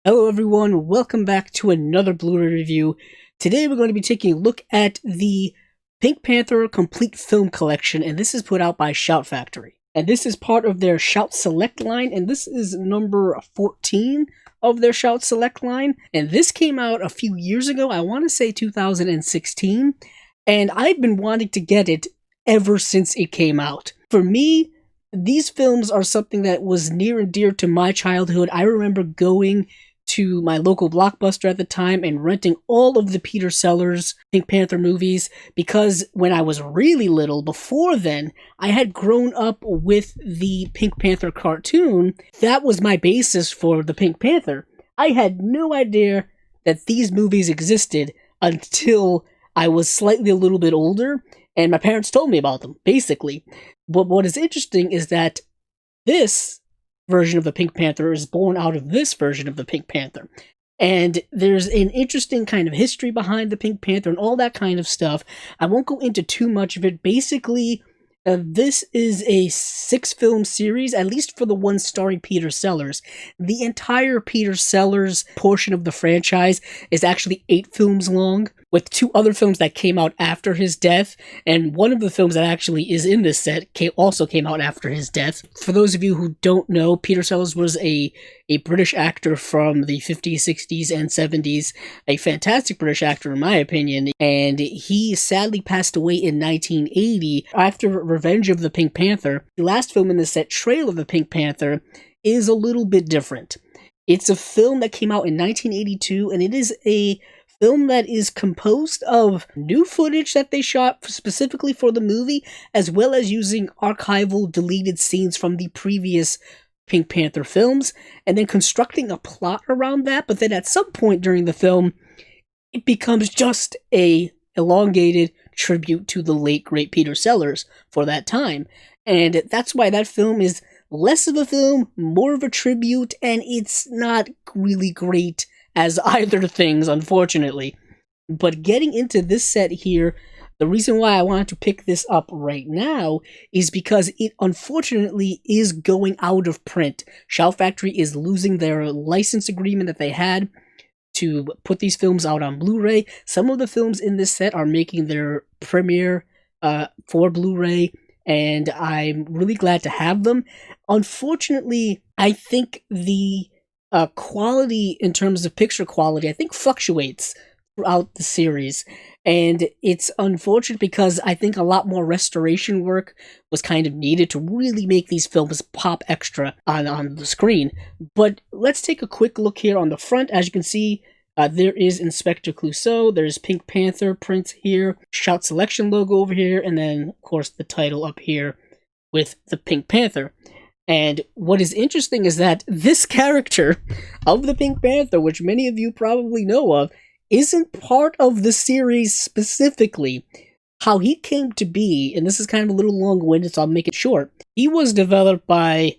Hello everyone, welcome back to another Blu-ray review. Today we're going to be taking a look at the Pink Panther Complete Film Collection, and this is put out by Shout Factory. And this is part of their Shout Select line, and this is number 14 of their Shout Select line. And this came out a few years ago, I want to say 2016, and I've been wanting to get it ever since it came out. For me, these films are something that was near and dear to my childhood. I remember going to my local Blockbuster at the time and renting all of the Peter Sellers Pink Panther movies, because when I was really little, before then, I had grown up with the Pink Panther cartoon. That was my basis for the Pink Panther. I had no idea that these movies existed until I was slightly a little bit older, and my parents told me about them, basically. But what is interesting is that this version of the Pink Panther is born out of this version of the Pink Panther. And there's an interesting kind of history behind the Pink Panther and all that kind of stuff. I won't go into too much of it. Basically, this is a 6-film series, at least for the one starring Peter Sellers. The entire Peter Sellers portion of the franchise is actually 8 films long, with 2 other films that came out after his death, and one of the films that actually is in this set also came out after his death. For those of you who don't know, Peter Sellers was a British actor from the 50s, 60s, and 70s, a fantastic British actor in my opinion, and he sadly passed away in 1980 after Revenge of the Pink Panther. The last film in the set, Trail of the Pink Panther, is a little bit different. It's a film that came out in 1982, and it is a film that is composed of new footage that they shot specifically for the movie, as well as using archival deleted scenes from the previous Pink Panther films, and then constructing a plot around that. But then at some point during the film, it becomes just a elongated tribute to the late great Peter Sellers for that time. And that's why that film is less of a film, more of a tribute, and it's not really great as either things, unfortunately. But getting into this set here, the reason why I wanted to pick this up right now is because it unfortunately is going out of print. Shout Factory is losing their license agreement that they had to put these films out on Blu-ray. Some of the films in this set are making their premiere for Blu-ray, and I'm really glad to have them. Unfortunately, I think the quality in terms of picture quality, I think, fluctuates throughout the series, and it's unfortunate because I think a lot more restoration work was kind of needed to really make these films pop extra on the screen. But let's take a quick look here on the front. As you can see, there is Inspector Clouseau, there's Pink Panther prints here, Shout Selection logo over here, and then of course the title up here with the Pink Panther. And what is interesting is that this character of the Pink Panther, which many of you probably know of, isn't part of the series specifically. How he came to be, and this is kind of a little long-winded, so I'll make it short. He was developed by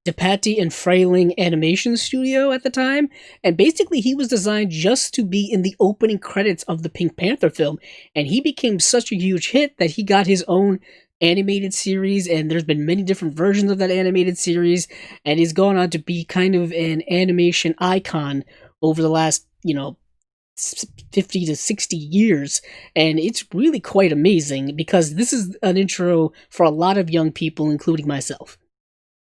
DePatie and Frayling Animation Studio at the time, and basically he was designed just to be in the opening credits of the Pink Panther film, and he became such a huge hit that he got his own animated series, and there's been many different versions of that animated series, and he's gone on to be kind of an animation icon over the last, 50 to 60 years, and it's really quite amazing because this is an intro for a lot of young people, including myself.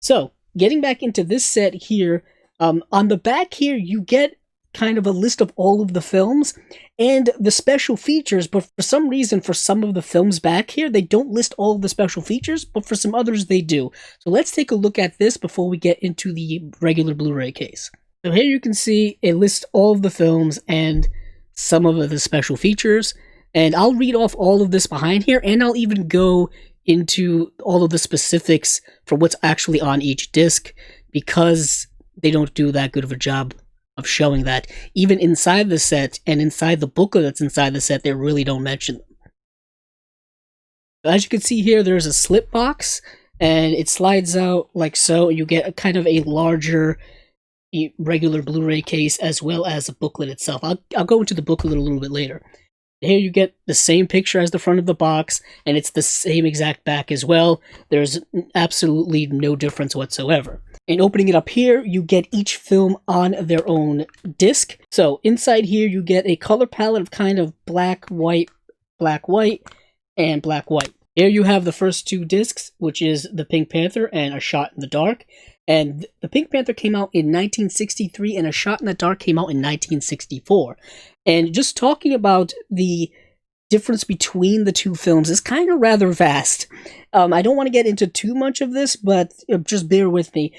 So, getting back into this set here, on the back here you get kind of a list of all of the films and the special features, but for some reason, for some of the films back here, they don't list all of the special features, but for some others they do. So let's take a look at this before we get into the regular Blu-ray case. So here you can see it lists all of the films and some of the special features, and I'll read off all of this behind here, and I'll even go into all of the specifics for what's actually on each disc, because they don't do that good of a job of showing that. Even inside the set and inside the booklet that's inside the set, they really don't mention them. As you can see here, there's a slip box, and it slides out like so, and you get a kind of a larger regular Blu-ray case as well as a booklet itself. I'll go into the booklet a little bit later. Here you get the same picture as the front of the box, and it's the same exact back as well. There's absolutely no difference whatsoever. And opening it up here, you get each film on their own disc. So inside here, you get a color palette of kind of black, white, and black, white. Here you have the first two discs, which is the Pink Panther and A Shot in the Dark. And the Pink Panther came out in 1963, and A Shot in the Dark came out in 1964. And just talking about the difference between the two films is kind of rather vast. I don't want to get into too much of this, but just bear with me.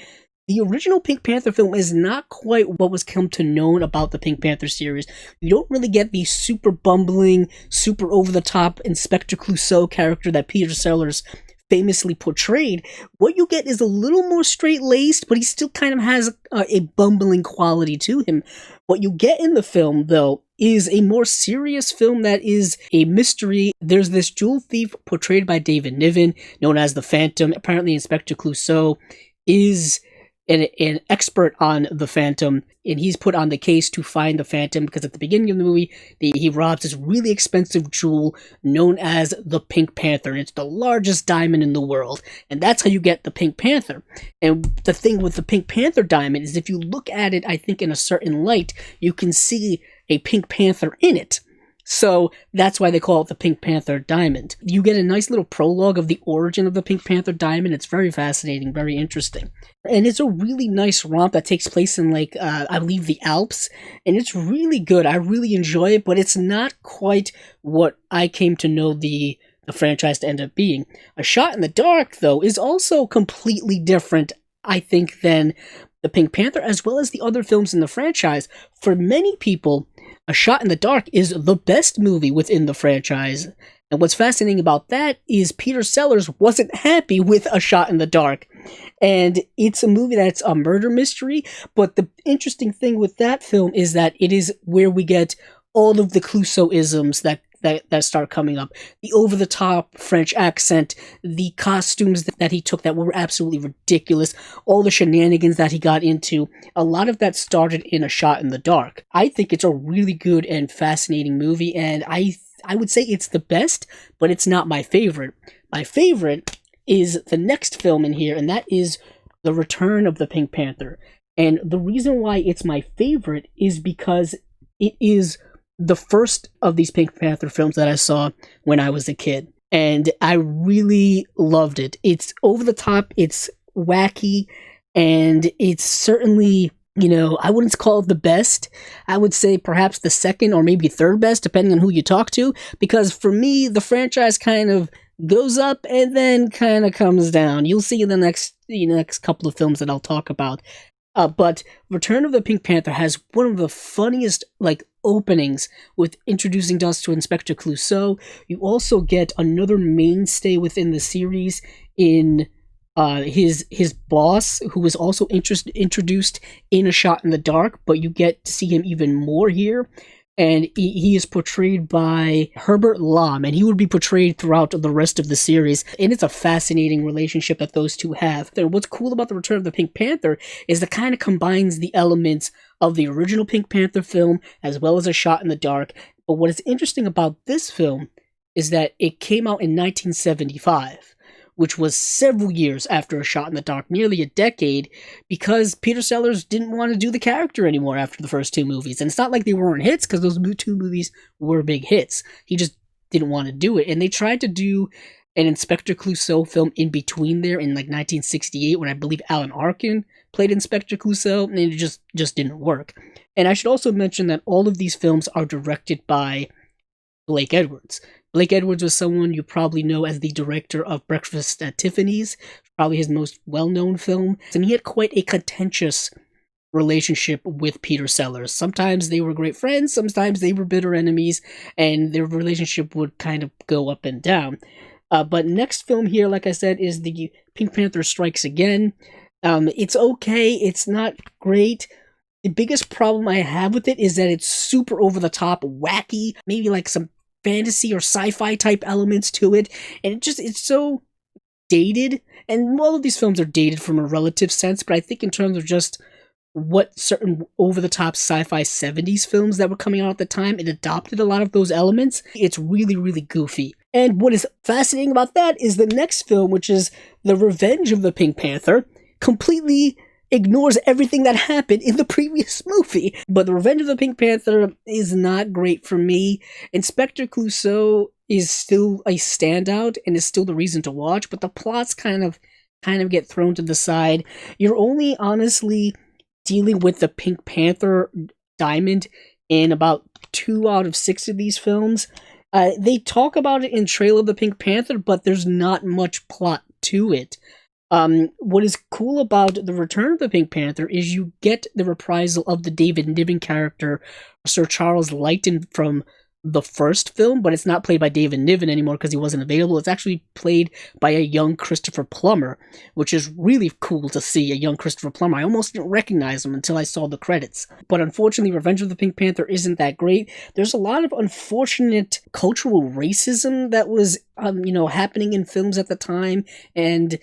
The original Pink Panther film is not quite what was come to known about the Pink Panther series. You don't really get the super bumbling, super over-the-top Inspector Clouseau character that Peter Sellers famously portrayed. What you get is a little more straight-laced, but he still kind of has a bumbling quality to him. What you get in the film, though, is a more serious film that is a mystery. There's this jewel thief portrayed by David Niven, known as the Phantom. Apparently, Inspector Clouseau is an expert on the Phantom, and he's put on the case to find the Phantom because at the beginning of the movie, he robs this really expensive jewel known as the Pink Panther, and it's the largest diamond in the world, and that's how you get the Pink Panther. And the thing with the Pink Panther diamond is if you look at it, I think in a certain light, you can see a Pink Panther in it. So that's why they call it the Pink Panther Diamond. You get a nice little prologue of the origin of the Pink Panther Diamond. It's very fascinating, very interesting. And it's a really nice romp that takes place in, I believe, the Alps. And it's really good. I really enjoy it, but it's not quite what I came to know the franchise to end up being. A Shot in the Dark, though, is also completely different, I think, than the Pink Panther, as well as the other films in the franchise. For many people, A Shot in the Dark is the best movie within the franchise. And what's fascinating about that is Peter Sellers wasn't happy with A Shot in the Dark. And it's a movie that's a murder mystery, but the interesting thing with that film is that it is where we get all of the Clouseau-isms that start coming up. The over-the-top French accent, the costumes that he took that were absolutely ridiculous, all the shenanigans that he got into, a lot of that started in A Shot in the Dark. I think it's a really good and fascinating movie, and I would say it's the best, but it's not my favorite. My favorite is the next film in here, and that is The Return of the Pink Panther. And the reason why it's my favorite is because it is the first of these Pink Panther films that I saw when I was a kid. And I really loved it. It's over the top, it's wacky, and it's certainly, I wouldn't call it the best. I would say perhaps the second or maybe third best, depending on who you talk to. Because for me, the franchise kind of goes up and then kind of comes down. You'll see in the next couple of films that I'll talk about. But Return of the Pink Panther has one of the funniest, openings with introducing us to Inspector Clouseau. You also get another mainstay within the series in his boss, who was also introduced in A Shot in the Dark, but you get to see him even more here. And he is portrayed by Herbert Lom, and he would be portrayed throughout the rest of the series. And it's a fascinating relationship that those two have. And what's cool about The Return of the Pink Panther is that kind of combines the elements of the original Pink Panther film as well as A Shot in the Dark. But what is interesting about this film is that it came out in 1975. Which was several years after A Shot in the Dark, nearly a decade, because Peter Sellers didn't want to do the character anymore after the first two movies. And it's not like they weren't hits, because those two movies were big hits. He just didn't want to do it. And they tried to do an Inspector Clouseau film in between there in 1968, when I believe Alan Arkin played Inspector Clouseau, and it just didn't work. And I should also mention that all of these films are directed by Blake Edwards. Blake Edwards was someone you probably know as the director of Breakfast at Tiffany's, probably his most well-known film, and he had quite a contentious relationship with Peter Sellers. Sometimes they were great friends, sometimes they were bitter enemies, and their relationship would kind of go up and down. But next film here, like I said, is the Pink Panther Strikes Again. It's okay, it's not great. The biggest problem I have with it is that it's super over-the-top, wacky, maybe some fantasy or sci-fi type elements to it, and it's so dated. And all of these films are dated from a relative sense, but I think in terms of just what certain over-the-top sci-fi 70s films that were coming out at the time, it adopted a lot of those elements. It's really, really goofy. And what is fascinating about that is the next film, which is The Revenge of the Pink Panther, completely ignores everything that happened in the previous movie. But The Revenge of the Pink Panther is not great for me. Inspector Clouseau is still a standout and is still the reason to watch, but the plots kind of get thrown to the side. You're only honestly dealing with the Pink Panther diamond in about 2 out of 6 of these films. They talk about it in Trail of the Pink Panther, but there's not much plot to it. What is cool about The Return of the Pink Panther is you get the reprisal of the David Niven character, Sir Charles Lytton, from the first film, but it's not played by David Niven anymore because he wasn't available. It's actually played by a young Christopher Plummer, which is really cool to see, a young Christopher Plummer. I almost didn't recognize him until I saw the credits. But unfortunately, Revenge of the Pink Panther isn't that great. There's a lot of unfortunate cultural racism that was, happening in films at the time, and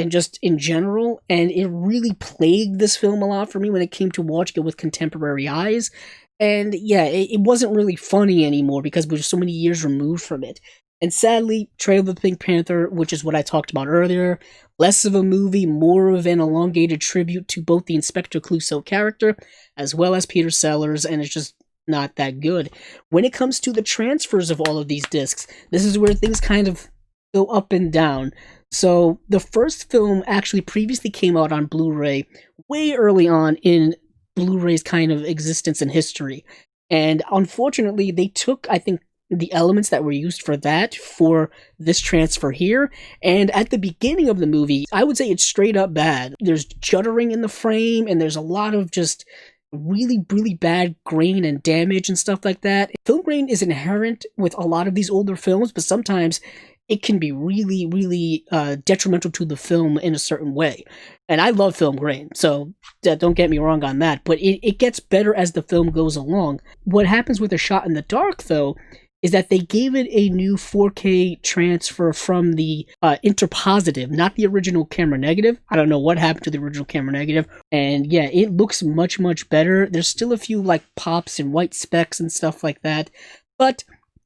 just in general, and it really plagued this film a lot for me when it came to watching it with contemporary eyes. And yeah, it wasn't really funny anymore because we were so many years removed from it. And sadly, Trail of the Pink Panther, which is what I talked about earlier, less of a movie, more of an elongated tribute to both the Inspector Clouseau character as well as Peter Sellers, and it's just not that good. When it comes to the transfers of all of these discs, this is where things kind of go up and down. So the first film actually previously came out on Blu-ray way early on in Blu-ray's kind of existence and history. And unfortunately, they took, I think, the elements that were used for that for this transfer here. And at the beginning of the movie, I would say it's straight up bad. There's juddering in the frame, and there's a lot of just really, really bad grain and damage and stuff like that. Film grain is inherent with a lot of these older films, but sometimes it can be really, really detrimental to the film in a certain way. And I love film grain, so don't get me wrong on that, but it gets better as the film goes along. What happens with A Shot in the Dark, though, is that they gave it a new 4K transfer from the interpositive, not the original camera negative. I don't know what happened to the original camera negative. And yeah, it looks much, much better. There's still a few like pops and white specks and stuff like that, but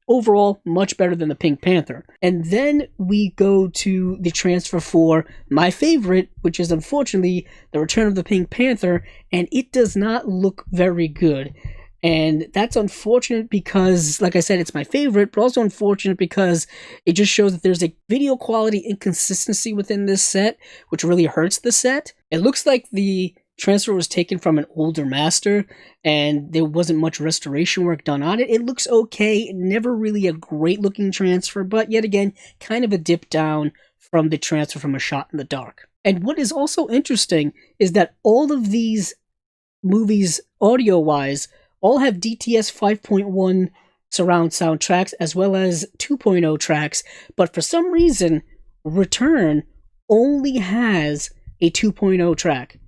overall, much better than the Pink Panther. And then we go to the transfer for my favorite, which is unfortunately The Return of the Pink Panther, and it does not look very good. And that's unfortunate because, like I said, it's my favorite, but also unfortunate because it just shows that there's a video quality inconsistency within this set, which really hurts the set. It looks like the transfer was taken from an older master, and there wasn't much restoration work done on it. It looks okay, never really a great looking transfer, but yet again, kind of a dip down from the transfer from A Shot in the Dark. And what is also interesting is that all of these movies, audio-wise, all have DTS 5.1 surround sound tracks as well as 2.0 tracks, but for some reason, Return only has a 2.0 track.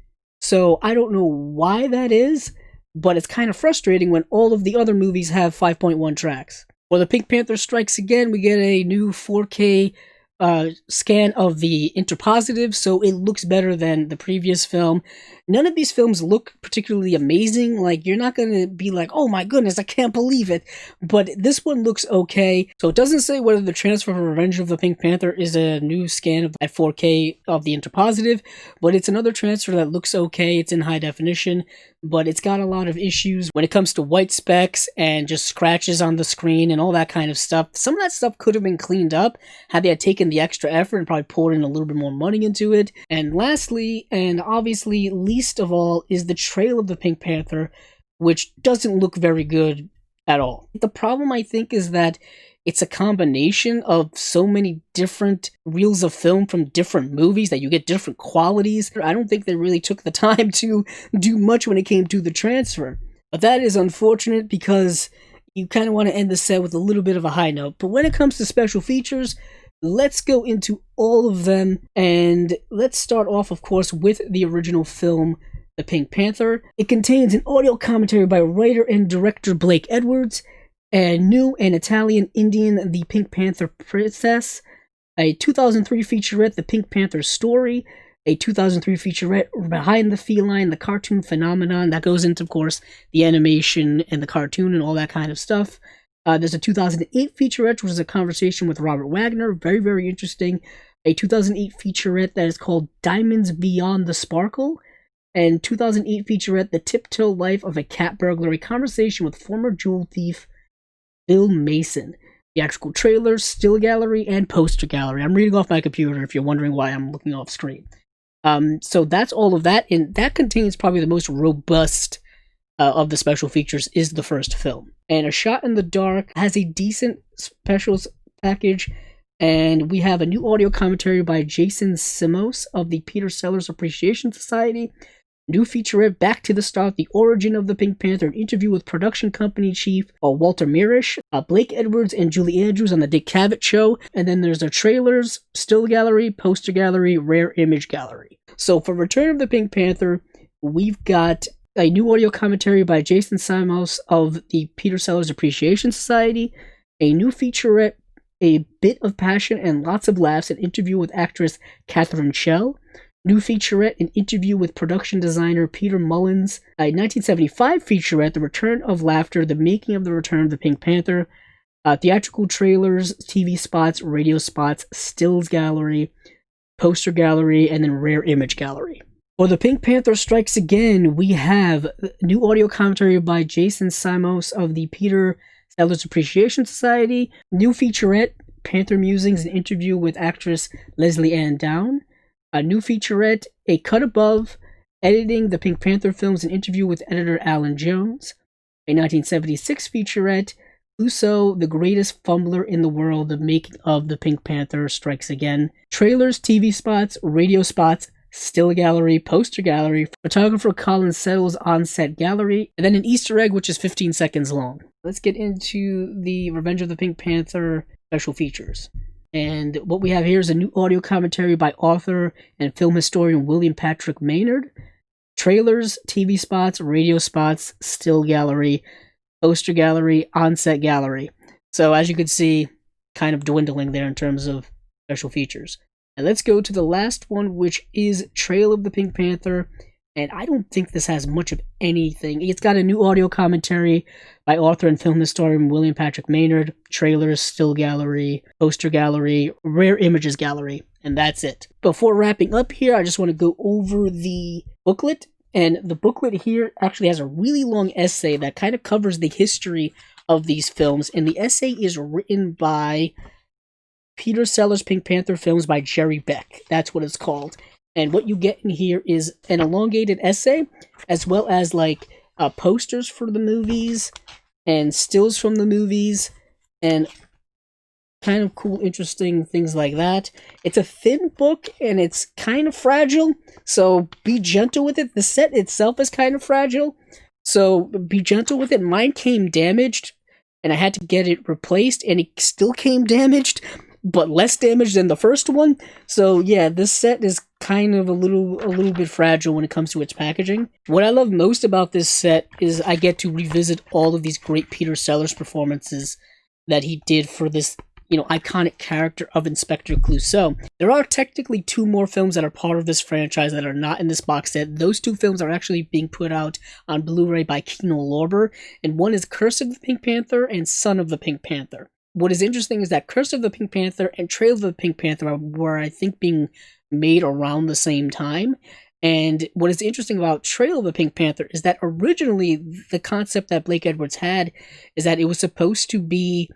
So I don't know why that is, but it's kind of frustrating when all of the other movies have 5.1 tracks. For The Pink Panther Strikes Again, we get a new 4K scan of the interpositive, so it looks better than the previous film. None of these films look particularly amazing. Like, you're not going to be like, oh my goodness, I can't believe it. But this one looks okay. So it doesn't say whether the transfer for Revenge of the Pink Panther is a new scan at 4K of the interpositive, but it's another transfer that looks okay. It's in high definition, but it's got a lot of issues when it comes to white specks and just scratches on the screen and all that kind of stuff. Some of that stuff could have been cleaned up had they had taken the extra effort and probably poured in a little bit more money into it. And lastly, and obviously least of all, is the Trail of the Pink Panther, which doesn't look very good at all. The problem, I think, is that it's a combination of so many different reels of film from different movies that you get different qualities. I don't think they really took the time to do much when it came to the transfer. But that is unfortunate because you kind of want to end the set with a little bit of a high note. But when it comes to special features, let's go into all of them, and let's start off, of course, with the original film, The Pink Panther. It contains an audio commentary by writer and director Blake Edwards, a new and Italian Indian, The Pink Panther Princess, a 2003 featurette, The Pink Panther Story, a 2003 featurette, Behind the Feline, the Cartoon Phenomenon. That goes into, of course, the animation and the cartoon and all that kind of stuff. There's a 2008 featurette, which is a conversation with Robert Wagner. Very, very interesting. A 2008 featurette that is called Diamonds Beyond the Sparkle. And 2008 featurette, The Tiptoe Life of a Cat Burglar, a conversation with former jewel thief Bill Mason. Theatrical trailers, still gallery, and poster gallery. I'm reading off my computer if you're wondering why I'm looking off screen. So that's all of that, and that contains probably the most robust of the special features is the first film. And A Shot in the Dark has a decent specials package, and we have a new audio commentary by Jason Simos of the Peter Sellers Appreciation Society. New featurette, Back to the Start, The Origin of the Pink Panther, an interview with production company chief Walter Mirisch, Blake Edwards and Julie Andrews on The Dick Cavett Show, and then there's the trailers, still gallery, poster gallery, rare image gallery. So for Return of the Pink Panther, we've got a new audio commentary by Jason Simos of the Peter Sellers Appreciation Society, a new featurette, A Bit of Passion and Lots of Laughs, an interview with actress Catherine Schell, new featurette, an interview with production designer Peter Mullins, a 1975 featurette, The Return of Laughter, the making of the Return of the Pink Panther, theatrical trailers, TV spots, radio spots, stills gallery, poster gallery, and then rare image gallery. For The Pink Panther Strikes Again, we have new audio commentary by Jason Simos of the Peter Sellers Appreciation Society, new featurette, Panther Musings, an interview with actress Leslie Ann Down, a new featurette, A Cut Above, editing the Pink Panther films, an interview with editor Alan Jones, a 1976 featurette, Clouseau, the greatest fumbler in the world, the making of the Pink Panther Strikes Again, trailers, TV spots, radio spots, still gallery, poster gallery, photographer Colin Settle's on-set gallery, and then an Easter egg which is 15 seconds long. Let's get into the Revenge of the Pink Panther special features. And what we have here is a new audio commentary by author and film historian William Patrick Maynard, trailers, TV spots, radio spots, still gallery, poster gallery, on-set gallery. So as you can see, kind of dwindling there in terms of special features. And let's go to the last one, which is Trail of the Pink Panther. And I don't think this has much of anything. It's got a new audio commentary by author and film historian William Patrick Maynard, trailers, still gallery, poster gallery, rare images gallery, and that's it. Before wrapping up here, I just want to go over the booklet. And the booklet here actually has a really long essay that kind of covers the history of these films. And the essay is written by Peter Sellers Pink Panther Films by Jerry Beck. That's what it's called. And what you get in here is an elongated essay, as well as like posters for the movies and stills from the movies and kind of cool, interesting things like that. It's a thin book and it's kind of fragile, so be gentle with it. The set itself is kind of fragile, so be gentle with it. Mine came damaged and I had to get it replaced, and it still came damaged, but less damaged than the first one. So yeah, this set is kind of a little bit fragile when it comes to its packaging. What I love most about this set is I get to revisit all of these great Peter Sellers performances that he did for this, iconic character of Inspector Clouseau. There are technically 2 more films that are part of this franchise that are not in this box set. Those 2 films are actually being put out on Blu-ray by Kino Lorber, and one is Curse of the Pink Panther and Son of the Pink Panther. What is interesting is that Curse of the Pink Panther and Trail of the Pink Panther were, I think, being made around the same time. And what is interesting about Trail of the Pink Panther is that originally the concept that Blake Edwards had is that it was supposed to be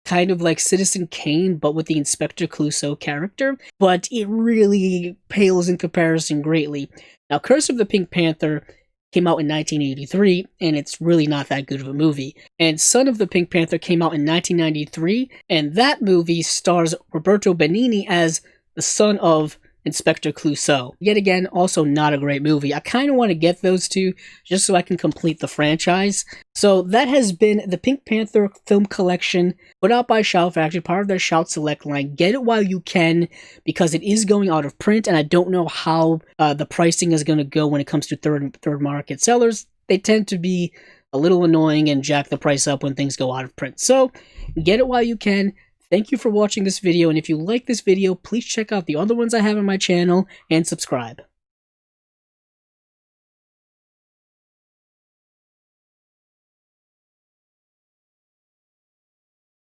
kind of like Citizen Kane, but with the Inspector Clouseau character, but it really pales in comparison greatly. Now, Curse of the Pink Panther came out in 1983, and it's really not that good of a movie. And Son of the Pink Panther came out in 1993, and that movie stars Roberto Benigni as the son of Inspector Clouseau. Yet again, also not a great movie. I kind of want to get those 2 just so I can complete the franchise. So that has been the Pink Panther Film Collection, put out by Shout Factory, part of their Shout Select line. Get it while you can, because it is going out of print, and I don't know how the pricing is going to go when it comes to third market sellers. They tend to be a little annoying and jack the price up when things go out of print. So get it while you can. Thank you for watching this video, and if you like this video, please check out the other ones I have on my channel and subscribe.